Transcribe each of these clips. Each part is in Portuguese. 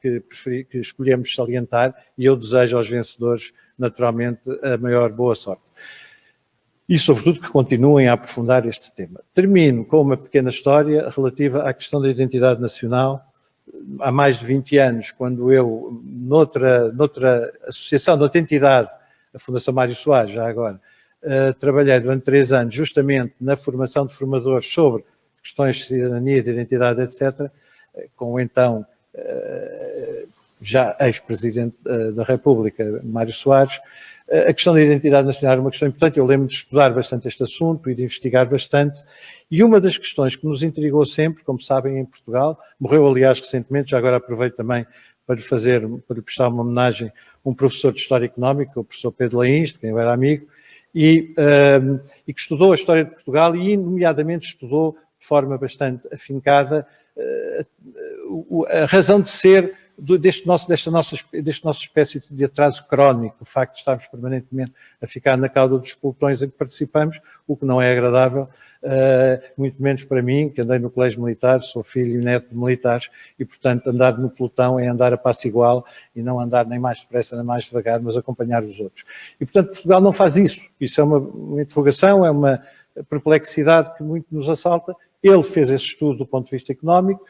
trabalhos que escolhemos salientar, e eu desejo aos vencedores, naturalmente, a maior boa sorte. E, sobretudo, que continuem a aprofundar este tema. Termino com uma pequena história relativa à questão da identidade nacional. Há mais de 20 anos, quando eu, noutra associação, noutra entidade, a Fundação Mário Soares, já agora, trabalhei durante 3 anos justamente na formação de formadores sobre questões de cidadania, de identidade, etc., com o então já ex-presidente da República, Mário Soares. A questão da identidade nacional é uma questão importante. Eu lembro de estudar bastante este assunto e de investigar bastante. E uma das questões que nos intrigou sempre, como sabem, em Portugal, morreu aliás recentemente, já agora aproveito também para lhe prestar uma homenagem, um professor de História Económica, o professor Pedro Laíns, de quem eu era amigo, e que estudou a história de Portugal e, nomeadamente, estudou de forma bastante afincada a razão de ser deste nosso espécie de atraso crónico, o facto de estarmos permanentemente a ficar na cauda dos pelotões em que participamos, o que não é agradável, muito menos para mim, que andei no colégio militar, sou filho e neto de militares, e portanto andar no pelotão é andar a passo igual e não andar nem mais depressa nem mais devagar, mas acompanhar os outros. E portanto Portugal não faz isso. Isso é uma interrogação, é uma perplexidade que muito nos assalta. Ele fez esse estudo do ponto de vista económico,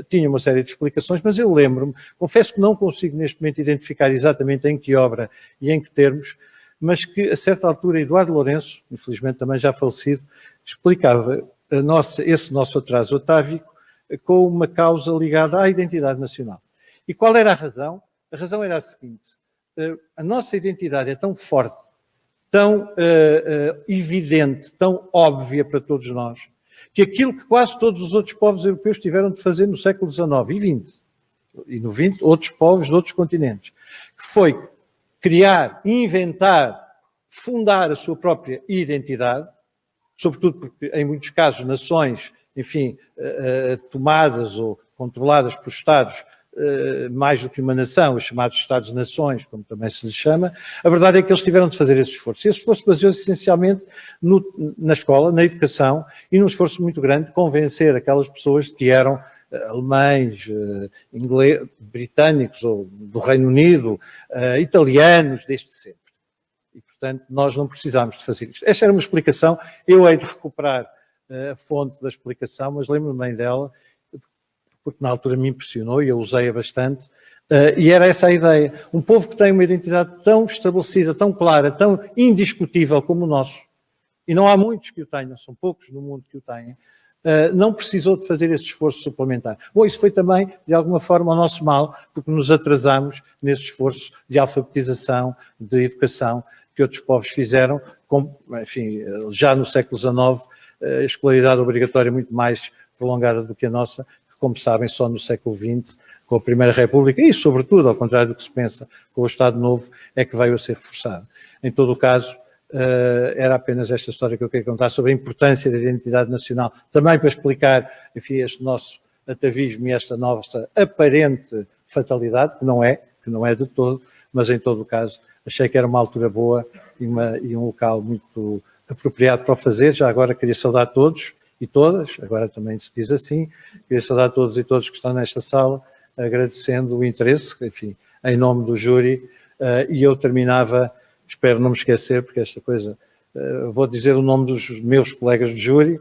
tinha uma série de explicações, mas eu lembro-me, confesso que não consigo neste momento identificar exatamente em que obra e em que termos, mas que a certa altura Eduardo Lourenço, infelizmente também já falecido, explicava esse nosso atraso atávico com uma causa ligada à identidade nacional. E qual era a razão? A razão era a seguinte: a nossa identidade é tão forte, tão evidente, tão óbvia para todos nós, que aquilo que quase todos os outros povos europeus tiveram de fazer no século XIX e XX, e no XX outros povos de outros continentes, que foi criar, inventar, fundar a sua própria identidade, sobretudo porque em muitos casos nações, enfim, tomadas ou controladas por Estados, mais do que uma nação, os chamados Estados-nações, como também se lhes chama. A verdade é que eles tiveram de fazer esse esforço. Esse esforço baseou-se essencialmente na escola, na educação, e num esforço muito grande de convencer aquelas pessoas que eram alemães, britânicos ou do Reino Unido, italianos, desde sempre. E, portanto, nós não precisámos de fazer isto. Esta era uma explicação. Eu hei de recuperar a fonte da explicação, mas lembro-me bem dela, porque na altura me impressionou e eu usei-a bastante, e era essa a ideia. Um povo que tem uma identidade tão estabelecida, tão clara, tão indiscutível como o nosso, e não há muitos que o tenham, são poucos no mundo que o têm, não precisou de fazer esse esforço suplementar. Bom, isso foi também, de alguma forma, o nosso mal, porque nos atrasámos nesse esforço de alfabetização, de educação, que outros povos fizeram, enfim, já no século XIX, a escolaridade obrigatória muito mais prolongada do que a nossa, como sabem, só no século XX, com a Primeira República, e sobretudo, ao contrário do que se pensa, com o Estado Novo, é que veio a ser reforçado. Em todo o caso, era apenas esta história que eu queria contar sobre a importância da identidade nacional, também para explicar, enfim, este nosso atavismo e esta nossa aparente fatalidade, que não é de todo, mas em todo o caso, achei que era uma altura boa e um local muito apropriado para o fazer. Já agora queria saudar a todos e todas, agora também se diz assim, queria saudar a todos e todas que estão nesta sala, agradecendo o interesse, enfim, em nome do júri, e eu terminava, espero não me esquecer, porque esta coisa, vou dizer o nome dos meus colegas de júri,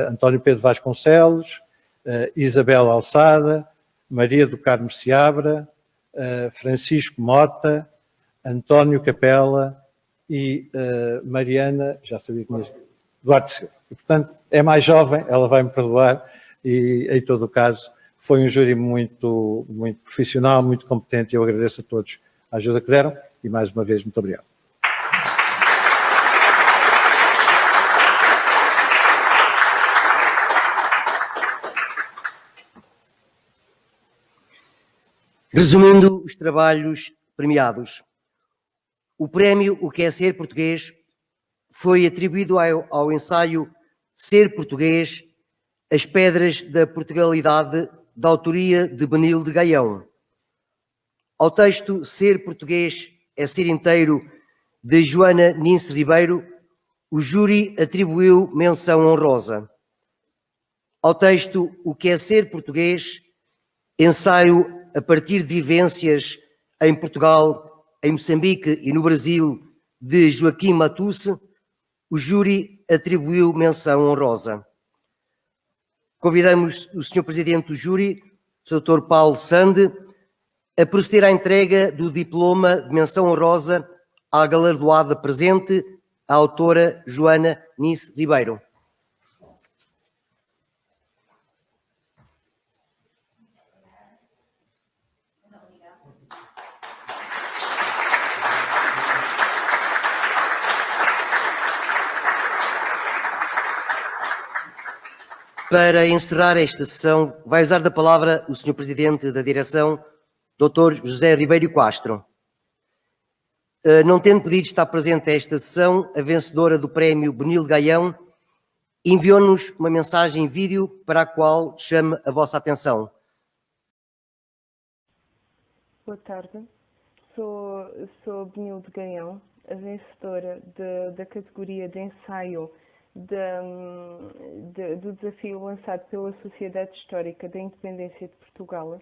António Pedro Vasconcelos, Isabel Alçada, Maria do Carmo Seabra, Francisco Mota, António Capela e Mariana, já sabia que mesmo, Duarte Silva. E, portanto, é mais jovem, ela vai-me perdoar, e em todo o caso foi um júri muito, muito profissional, muito competente, e eu agradeço a todos a ajuda que deram, e mais uma vez, muito obrigado. Resumindo os trabalhos premiados, o prémio O que é Ser Português foi atribuído ao ensaio Ser Português, As Pedras da Portugalidade, da autoria de Benil de Gaião. Ao texto Ser Português é Ser Inteiro, de Joana Nince Ribeiro, o júri atribuiu menção honrosa. Ao texto O que é Ser Português, ensaio a partir de vivências em Portugal, em Moçambique e no Brasil, de Joaquim Matusse, o júri atribuiu menção honrosa. Convidamos o Sr. Presidente do júri, o Dr. Paulo Sande, a proceder à entrega do diploma de menção honrosa à galardoada presente, a autora Joana Nice Ribeiro. Para encerrar esta sessão, vai usar da palavra o Sr. Presidente da Direção, Dr. José Ribeiro Castro. Não tendo podido estar presente a esta sessão, a vencedora do prémio Benil Gaião enviou-nos uma mensagem em vídeo para a qual chame a vossa atenção. Boa tarde, sou Benil de Gaião, a vencedora da categoria de ensaio do desafio lançado pela Sociedade Histórica da Independência de Portugal.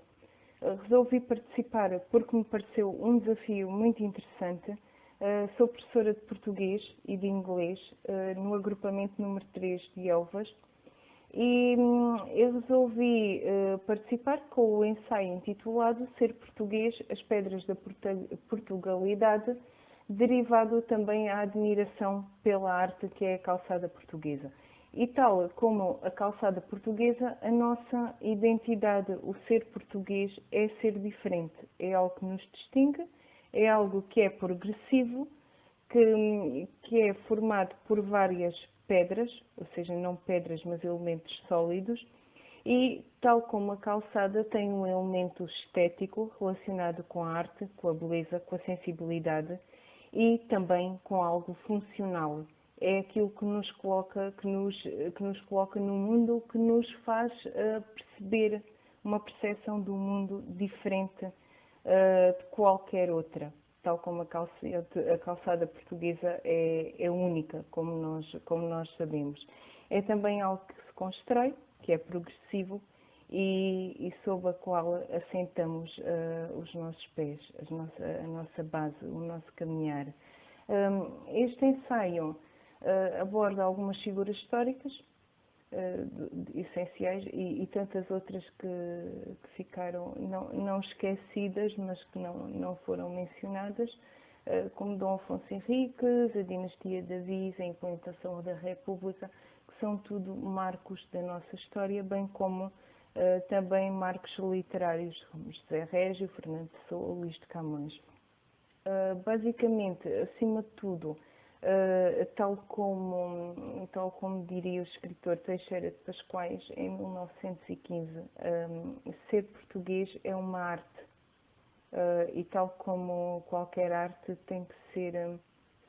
Resolvi participar porque me pareceu um desafio muito interessante. Sou professora de português e de inglês no agrupamento número 3 de Elvas e eu resolvi participar com o ensaio intitulado Ser Português, as Pedras da Portugalidade, derivado também à admiração pela arte que é a calçada portuguesa. E tal como a calçada portuguesa, a nossa identidade, o ser português, é ser diferente. É algo que nos distingue, é algo que é progressivo, que é formado por várias pedras, ou seja, não pedras, mas elementos sólidos, e tal como a calçada tem um elemento estético relacionado com a arte, com a beleza, com a sensibilidade, e também com algo funcional. É aquilo que nos coloca, que nos coloca no mundo, que nos faz perceber uma percepção do mundo diferente de qualquer outra. Tal como a calçada portuguesa é única, como nós sabemos. É também algo que se constrói, que é progressivo e sob a qual assentamos os nossos pés, a nossa base, o nosso caminhar. Este ensaio aborda algumas figuras históricas essenciais e tantas outras que ficaram não esquecidas, mas que não foram mencionadas, como Dom Afonso Henriques, a dinastia de Avis, a implementação da República, que são tudo marcos da nossa história, bem como também marcos literários, como José Régio, Fernando Pessoa, Luís de Camões. Basicamente, acima de tudo, tal como diria o escritor Teixeira de Pascoais, em 1915, ser português é uma arte, e tal como qualquer arte tem que ser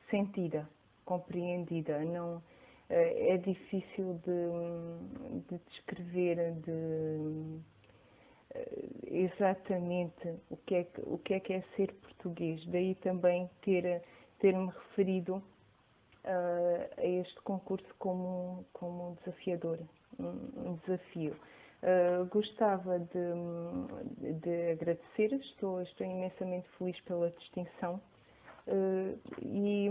sentida, compreendida. Não, é difícil de descrever exatamente o que é ser português. Daí também ter-me referido a este concurso como um desafiador, um desafio. Gostava de agradecer, estou imensamente feliz pela distinção e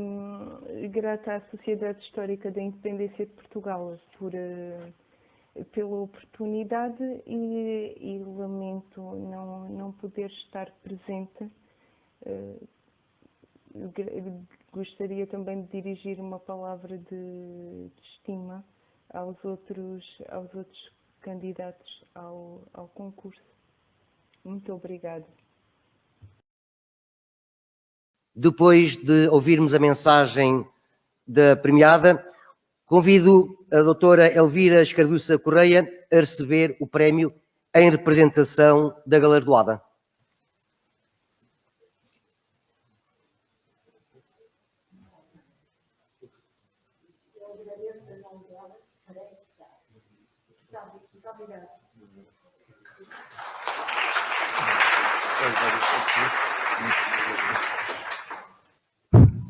grata à Sociedade Histórica da Independência de Portugal pela oportunidade e lamento não poder estar presente. Gostaria também de dirigir uma palavra de estima aos outros candidatos ao concurso. Muito obrigada. Depois de ouvirmos a mensagem da premiada, convido a doutora Elvira Escarduça Correia a receber o prémio em representação da galardoada.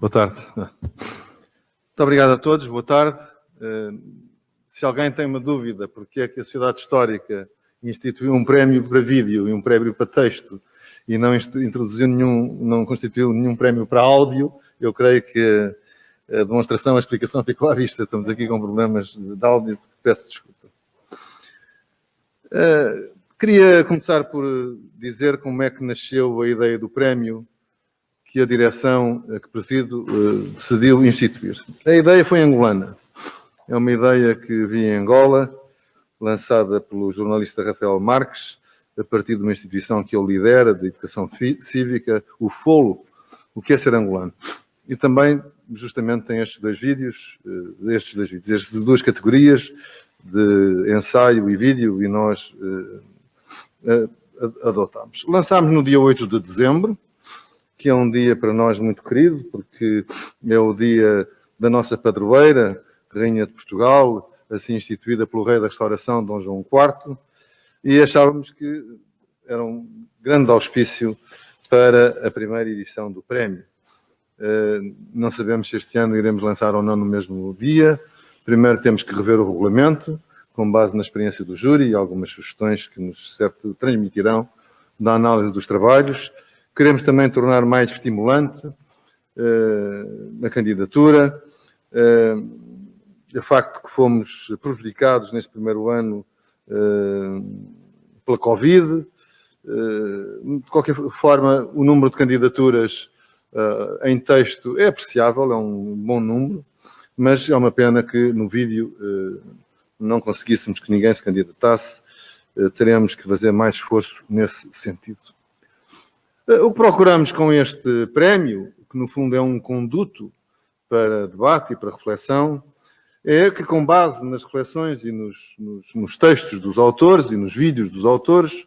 Boa tarde. Muito obrigado a todos, boa tarde. Se alguém tem uma dúvida porque é que a Sociedade Histórica instituiu um prémio para vídeo e um prémio para texto e não introduziu não constituiu nenhum prémio para áudio, eu creio que a demonstração, a explicação ficou à vista. Estamos aqui com problemas de áudio, peço desculpa. Queria começar por dizer como é que nasceu a ideia do prémio que a direção que presido decidiu instituir. A ideia foi angolana. É uma ideia que vi em Angola, lançada pelo jornalista Rafael Marques, a partir de uma instituição que ele lidera, de educação cívica, o FOLO, o que é ser angolano. E também, justamente, tem estes dois vídeos, estas duas categorias, de ensaio e vídeo, e nós adotámos. Lançámos no dia 8 de dezembro, que é um dia para nós muito querido, porque é o dia da nossa padroeira, Rainha de Portugal, assim instituída pelo Rei da Restauração, Dom João IV, e achávamos que era um grande auspício para a primeira edição do prémio. Não sabemos se este ano iremos lançar ou não no mesmo dia. Primeiro temos que rever o regulamento, com base na experiência do júri e algumas sugestões que nos certo transmitirão da análise dos trabalhos. Queremos também tornar mais estimulante a candidatura. O facto que fomos prejudicados neste primeiro ano pela Covid. De qualquer forma, o número de candidaturas em texto é apreciável, é um bom número, mas é uma pena que no vídeo não conseguíssemos que ninguém se candidatasse. Teremos que fazer mais esforço nesse sentido. O que procuramos com este prémio, que no fundo é um conduto para debate e para reflexão, é que, com base nas reflexões e nos textos dos autores e nos vídeos dos autores,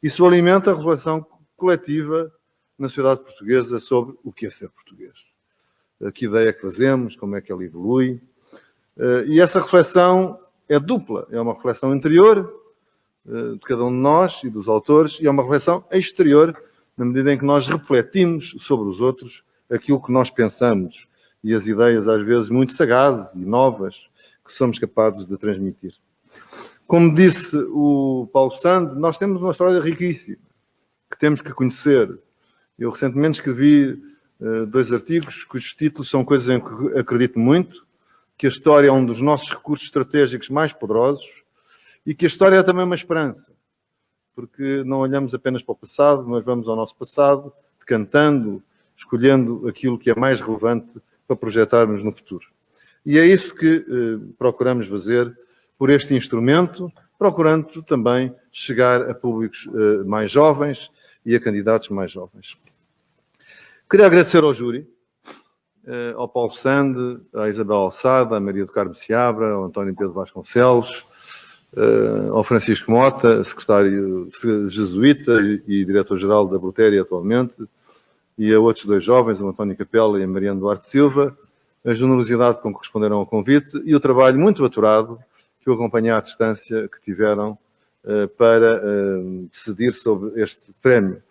isso alimenta a reflexão coletiva na sociedade portuguesa sobre o que é ser português. Que ideia é que fazemos, como é que ela evolui. E essa reflexão é dupla. É uma reflexão interior de cada um de nós e dos autores, e é uma reflexão exterior, na medida em que nós refletimos sobre os outros aquilo que nós pensamos e as ideias, às vezes, muito sagazes e novas que somos capazes de transmitir. Como disse o Paulo Sand, nós temos uma história riquíssima que temos que conhecer. Eu recentemente escrevi 2 artigos cujos títulos são coisas em que acredito muito, que a história é um dos nossos recursos estratégicos mais poderosos e que a história é também uma esperança, porque não olhamos apenas para o passado, mas vamos ao nosso passado, decantando, escolhendo aquilo que é mais relevante para projetarmos no futuro. E é isso que procuramos fazer por este instrumento, procurando também chegar a públicos mais jovens e a candidatos mais jovens. Queria agradecer ao júri, ao Paulo Sand, à Isabel Alçada, à Maria do Carmo Seabra, ao António Pedro Vasconcelos, ao Francisco Mota, secretário jesuíta e diretor-geral da Brutéria atualmente, e a outros 2 jovens, o António Capela e a Mariana Duarte Silva, a generosidade com que responderam ao convite e o trabalho muito aturado que eu acompanhei à distância que tiveram para decidir sobre este prémio.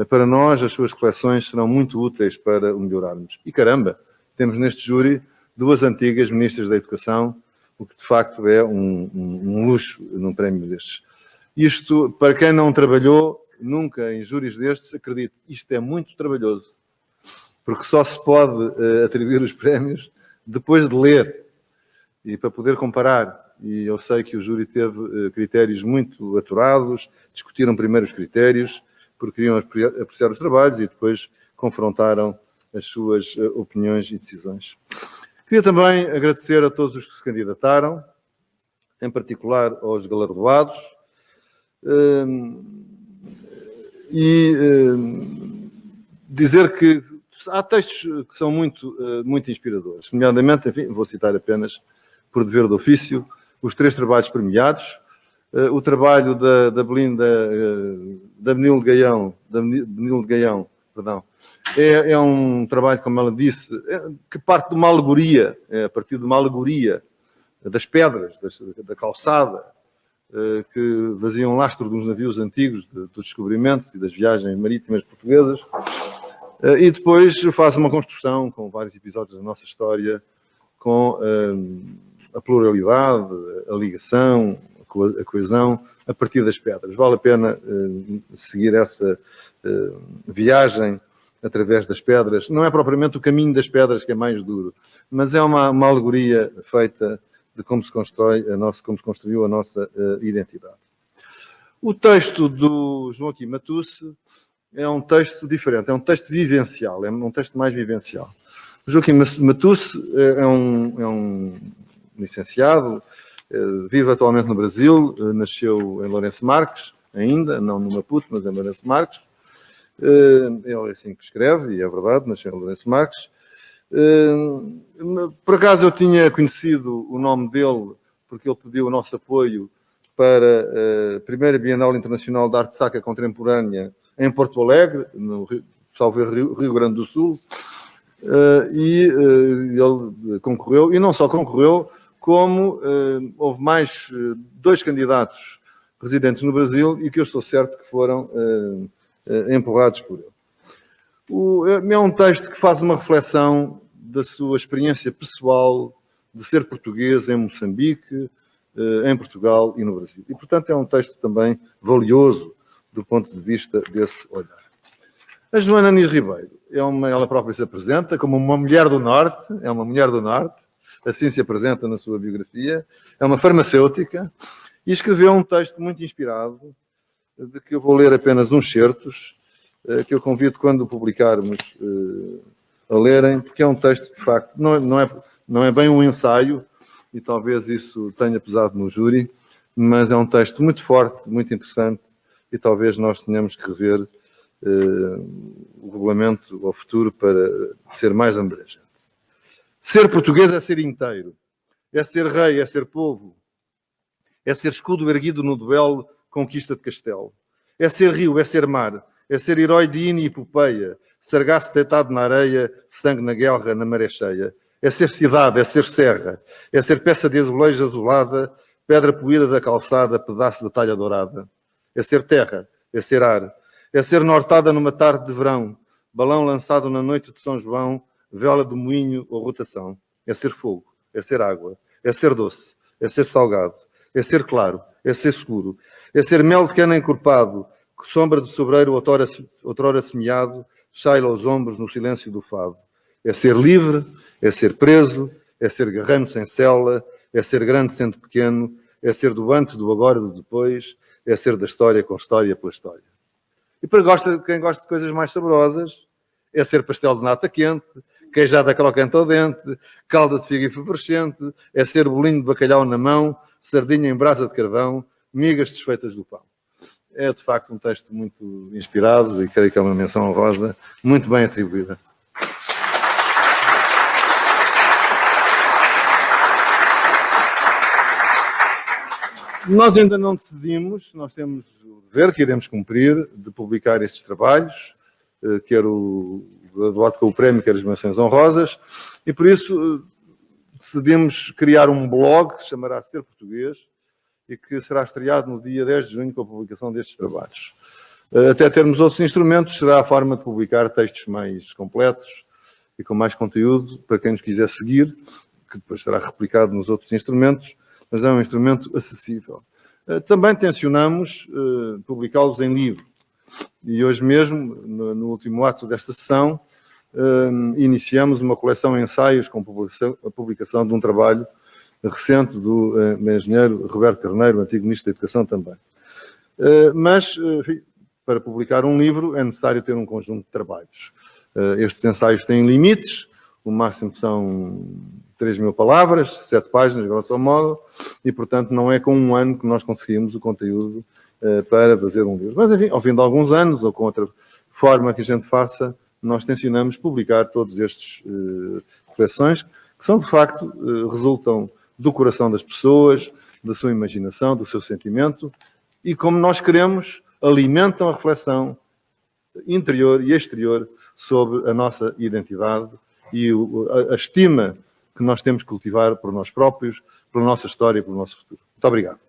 Para nós, as suas reflexões serão muito úteis para o melhorarmos. E caramba, temos neste júri 2 antigas ministras da Educação, o que de facto é um luxo num prémio destes. Isto, para quem não trabalhou nunca em júris destes, acredito, isto é muito trabalhoso, porque só se pode atribuir os prémios depois de ler e para poder comparar. E eu sei que o júri teve critérios muito aturados, discutiram primeiro os critérios, porque queriam apreciar os trabalhos e depois confrontaram as suas opiniões e decisões. Queria também agradecer a todos os que se candidataram, em particular aos galardoados, e dizer que há textos que são muito inspiradores, nomeadamente, enfim, vou citar apenas, por dever de ofício, os 3 trabalhos premiados, o trabalho da Benilde de Gaião, perdão, é um trabalho, como ela disse, que parte de uma alegoria, a partir de uma alegoria das pedras, da calçada, que vaziam lastro dos navios antigos, dos descobrimentos e das viagens marítimas portuguesas, e depois faz uma construção com vários episódios da nossa história, com a pluralidade, a ligação, a a coesão a partir das pedras. Vale a pena seguir essa viagem através das pedras. Não é propriamente o caminho das pedras que é mais duro, mas é uma alegoria feita de como se construiu a nossa identidade. O texto do Joaquim Matusse é um texto diferente, é um texto vivencial, é um texto mais vivencial. O Joaquim Matusse é um licenciado, vive atualmente no Brasil, nasceu em Lourenço Marques, ainda, não no Maputo, mas em Lourenço Marques. Ele é assim que escreve, e é verdade, nasceu em Lourenço Marques. Por acaso eu tinha conhecido o nome dele, porque ele pediu o nosso apoio para a primeira Bienal Internacional de Arte Sacra Contemporânea em Porto Alegre, no Rio Grande do Sul, e ele concorreu, e não só concorreu, como houve mais 2 candidatos residentes no Brasil e que eu estou certo que foram empurrados por ele. É um texto que faz uma reflexão da sua experiência pessoal de ser português em Moçambique, em Portugal e no Brasil. E, portanto, é um texto também valioso do ponto de vista desse olhar. A Joana Anis Ribeiro, ela própria se apresenta como uma mulher do Norte, é uma mulher do Norte, assim se apresenta na sua biografia, é uma farmacêutica e escreveu um texto muito inspirado, de que eu vou ler apenas uns certos, que eu convido quando publicarmos a lerem, porque é um texto que, de facto, não é bem um ensaio, e talvez isso tenha pesado no júri, mas é um texto muito forte, muito interessante, e talvez nós tenhamos que rever o regulamento ao futuro para ser mais abrangente. Ser português é ser inteiro, é ser rei, é ser povo, é ser escudo erguido no duelo, conquista de castelo, é ser rio, é ser mar, é ser herói de hino e epopeia, sargaço deitado na areia, sangue na guerra, na maré cheia, é ser cidade, é ser serra, é ser peça de azulejo azulada, pedra poída da calçada, pedaço de talha dourada, é ser terra, é ser ar, é ser nortada numa tarde de verão, balão lançado na noite de São João, vela de moinho ou rotação, é ser fogo, é ser água, é ser doce, é ser salgado, é ser claro, é ser escuro, é ser mel de cana encorpado, sombra de sobreiro outrora semeado, chaila aos ombros no silêncio do fado. É ser livre, é ser preso, é ser guerreiro sem cela, é ser grande sendo pequeno, é ser do antes, do agora e do depois, é ser da história com história pela história. E para quem gosta de coisas mais saborosas, é ser pastel de nata quente, queijada crocante ao dente, calda de figa efervescente, é ser bolinho de bacalhau na mão, sardinha em brasa de carvão, migas desfeitas do pão. É, de facto, um texto muito inspirado e creio que é uma menção honrosa, muito bem atribuída. Nós ainda não decidimos, nós temos o dever que iremos cumprir de publicar estes trabalhos, quer o Eduardo com o prémio, quer as menções honrosas, e por isso decidimos criar um blog que se chamará Ser Português e que será estreado no dia 10 de junho com a publicação destes trabalhos. Até termos outros instrumentos, será a forma de publicar textos mais completos e com mais conteúdo para quem nos quiser seguir, que depois será replicado nos outros instrumentos, mas é um instrumento acessível. Também tencionamos publicá-los em livro. E hoje mesmo, no último ato desta sessão, iniciamos uma coleção de ensaios com a publicação de um trabalho recente do engenheiro Roberto Carneiro, antigo Ministro da Educação também. Mas, enfim, para publicar um livro é necessário ter um conjunto de trabalhos. Estes ensaios têm limites, o máximo são 3.000 palavras, 7 páginas, grosso modo, e, portanto, não é com um ano que nós conseguimos o conteúdo para fazer um livro. Mas, enfim, ao fim de alguns anos, ou com outra forma que a gente faça, nós tencionamos publicar todos estes coleções, que são, de facto, resultam do coração das pessoas, da sua imaginação, do seu sentimento, e como nós queremos, alimentam a reflexão interior e exterior sobre a nossa identidade e a estima que nós temos que cultivar por nós próprios, pela nossa história e pelo nosso futuro. Muito obrigado.